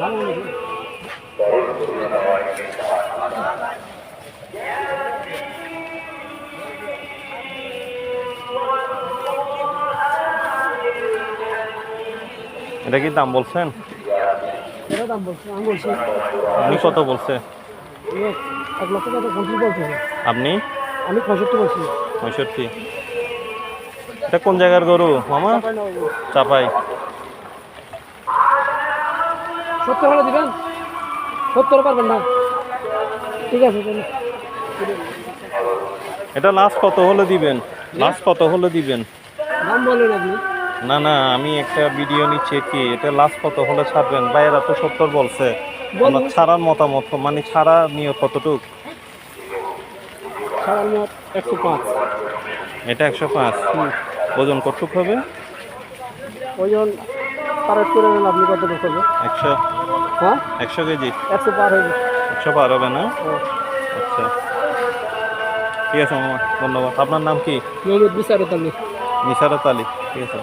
এটা কি দাম বলছেন? আপনি কত বলছে? আপনি? আমি 65 বলছি। 65। এটা কোন জায়গার গরু মামা? চাপাই। 70 হলে দিবেন? 70 পারবেন না? ঠিক আছে। এটা লাস্ট কত হলে দিবেন? লাস্ট কত হলে দিবেন? দাম বলেন আপনি। না না, আমি একটা ভিডিও নিচ্ছি কি, এটা লাস্ট কত হলে ছাড়বেন? ভাইয়েরা তো 70 বলছে। আমরা ছাড়ার মতামত মানে ছাড়া নিয়ে কতটুক? ছাড়ার নিয়ত 105। এটা 105। ওজন কতটুক হবে? ওজন পার করে নেন আপনি কতটুকু হবে? 100। হ্যাঁ 100 কেজি? 100 পার হয়ে যাবে। 100 পার হবে না? আচ্ছা ঠিক আছে মামা, ধন্যবাদ। আপনার নাম কি? মোহাম্মদ বিসারত আলী। নিসারত আলী। ঠিক আছে।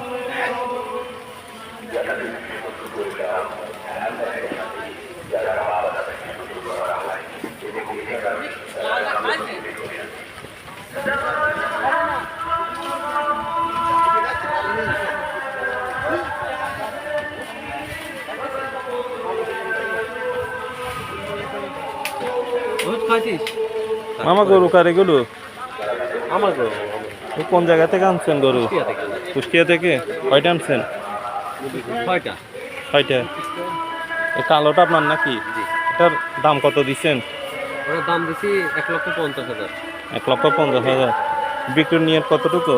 মামা গরু কার এগুলো? আমার গরু। কোন জায়গা থেকে আনছেন গরু? কুষ্টিয়া থেকে। কয়টা আনছেন? 6টা। 6টা। এই কালোটা আপনার নাকি? এটার দাম কত দিচ্ছেন? ওর দাম দিছি 1,50,000। 1,50,000। বিক্রির নিয়ত কতটুকু?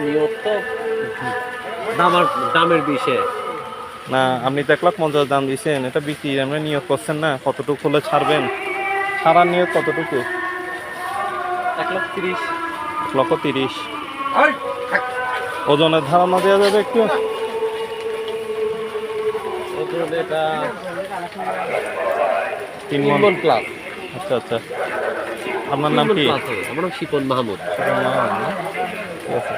নিয়ত তো দামের বিষয়ে না, আপনি তো 1,50,000 দাম দিচ্ছেন, এটা বিক্রি আপনি নিয়ত করছেন না, কতটুকু হলে ছাড়বেন? ছাড়ার নিয়ত কতটুকু? 1,30,000। 1,30,000। ওজনের ধারণা দেওয়া যাবে একটু? এটা 3 মন মণ প্লাস। আচ্ছা আচ্ছা। আপনার নাম কি? আমার নাম শিপন মাহমুদ। ঠিক আছে।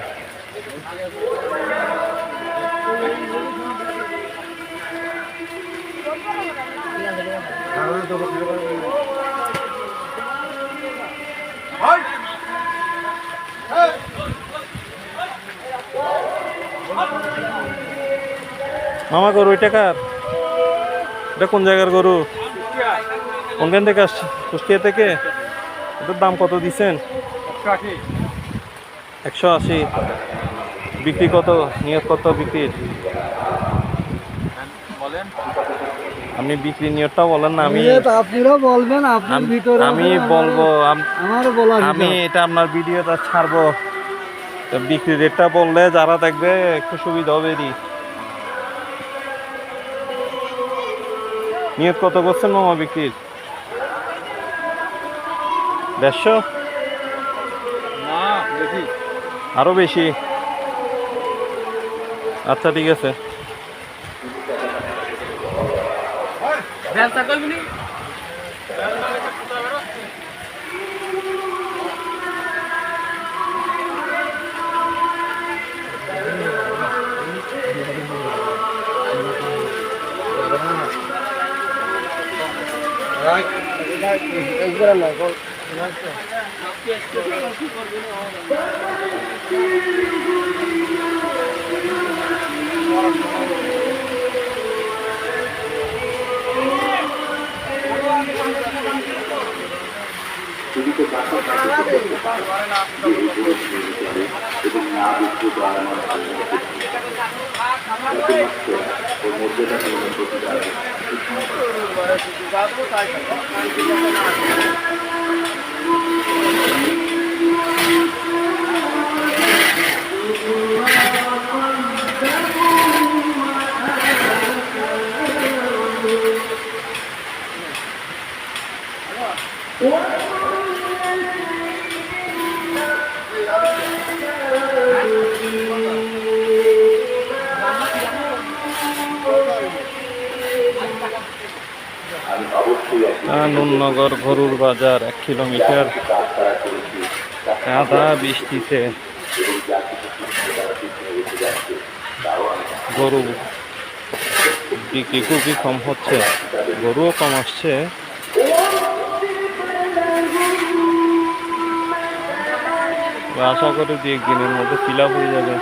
মামা গরু এটা কার? এটা কোন জায়গার গরু? কোনখান থেকে আসছে? কুষ্টিয়া থেকে। এটার দাম কত দিচ্ছেন? 180। বিক্রি কত? নিয়ত কত বিক্রির? আপনি বিক্রি নিয়তটা বলেন না। আমি আপনারা বলবেন, আপনার ভিতরে আমি বলবো। আমার বলা আমি এটা আপনার ভিডিওটা ছাড়বো, তো বিক্রি রেটটা বললে যারা দেখবে একটু সুবিধা হবে। নিয়ত কত করছেন মামা বিক্রির? 150? না বেশি। আরো বেশি? আচ্ছা ঠিক আছে। ব্যবসা করবি? নুননগর গরুর বাজার 1 কিলোমিটার। কাদা বৃষ্টিতে গরু বিক্রি খুবই কম হচ্ছে, গরুও কম আসছে। আশা করি 2-1 দিনের মধ্যে ফিল আপ হয়ে যাবে।